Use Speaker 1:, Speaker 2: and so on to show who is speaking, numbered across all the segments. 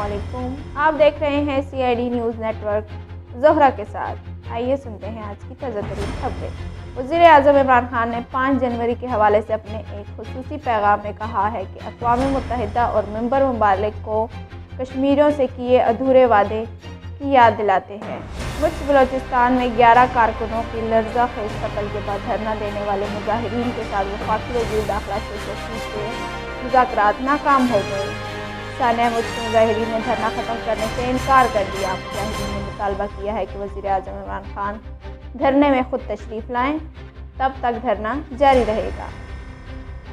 Speaker 1: علیکم، آپ دیکھ رہے ہیں CID نیوز نیٹورک زہرا کے ساتھ۔ آئیے سنتے ہیں آج کی تازہ ترین خبریں۔ وزیر اعظم عمران خان نے 5 جنوری کے حوالے سے اپنے ایک خصوصی پیغام میں کہا ہے کہ اقوام متحدہ اور ممبر ممالک کو کشمیریوں سے کیے ادھورے وعدے کی یاد دلاتے ہیں۔ مجھ بلوچستان میں 11 کارکنوں کی لرزہ خیز قتل کے بعد دھرنا دینے والے مظاہرین کے ساتھ وفاقی وزیر داخلہ شیخ رشید کے مذاکرات ناکام ہو گئے۔ ثانیہ مجھ کے مظاہرین نے دھرنا ختم کرنے سے انکار کر دیا۔ مظاہرین نے مطالبہ کیا ہے کہ وزیر اعظم عمران خان دھرنے میں خود تشریف لائیں، تب تک دھرنا جاری رہے گا۔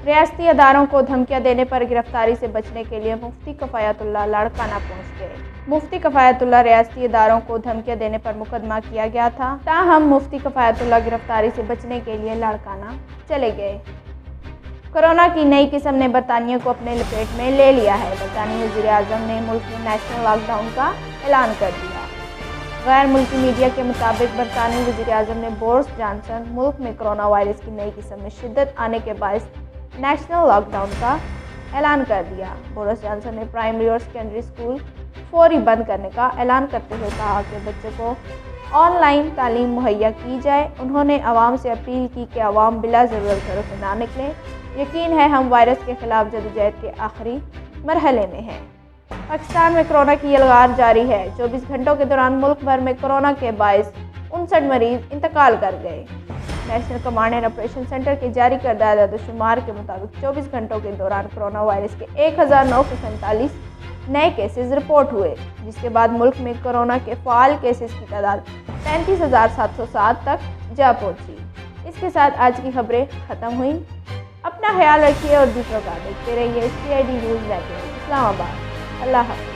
Speaker 1: ریاستی اداروں کو دھمکیاں دینے پر گرفتاری سے بچنے کے لیے مفتی کفایت اللہ لاڑکانہ پہنچ گئے۔ مفتی کفایت اللہ ریاستی اداروں کو دھمکیاں دینے پر مقدمہ کیا گیا تھا، تاہم مفتی کفایت اللہ گرفتاری سے بچنے کے لیے لاڑکانہ چلے گئے۔ کورونا کی نئی قسم نے برطانیہ کو اپنے لپیٹ میں لے لیا ہے۔ برطانوی وزیر اعظم نے ملک میں نیشنل لاک ڈاؤن کا اعلان کر دیا۔ غیر ملکی میڈیا کے مطابق برطانوی وزیر اعظم نے بورس جانسن ملک میں کورونا وائرس کی نئی قسم میں شدت آنے کے باعث نیشنل لاک ڈاؤن کا اعلان کر دیا۔ بورس جانسن نے پرائمری اور سیکنڈری اسکول فوری بند کرنے کا اعلان کرتے ہوئے کہا کہ بچوں کو آن لائن تعلیم مہیا کی جائے۔ انہوں نے عوام سے اپیل کی کہ عوام بلا ضرورت گھروں سے نہ نکلیں۔ یقین ہے ہم وائرس کے خلاف جدوجہد کے آخری مرحلے میں ہیں۔ پاکستان میں کورونا کی یلغار جاری ہے۔ 24 گھنٹوں کے دوران ملک بھر میں کورونا کے باعث 59 مریض انتقال کر گئے۔ National command and operation centre کے جاری کردہ اعداد و شمار کے مطابق 24 گھنٹوں کے دوران کورونا وائرس کے 1947 نئے کیسز رپورٹ ہوئے، جس کے بعد ملک میں کورونا کے فعال کیسز کی تعداد 35,707 تک جا پہنچی۔ اس کے ساتھ آج کی خبریں ختم ہوئیں۔ اپنا خیال رکھیے اور دوسروں کا دیکھتے رہیے CID نیوز نیٹورک اسلام آباد۔ اللہ حافظ۔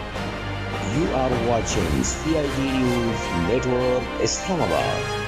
Speaker 2: You are watching CID News Network Islamabad.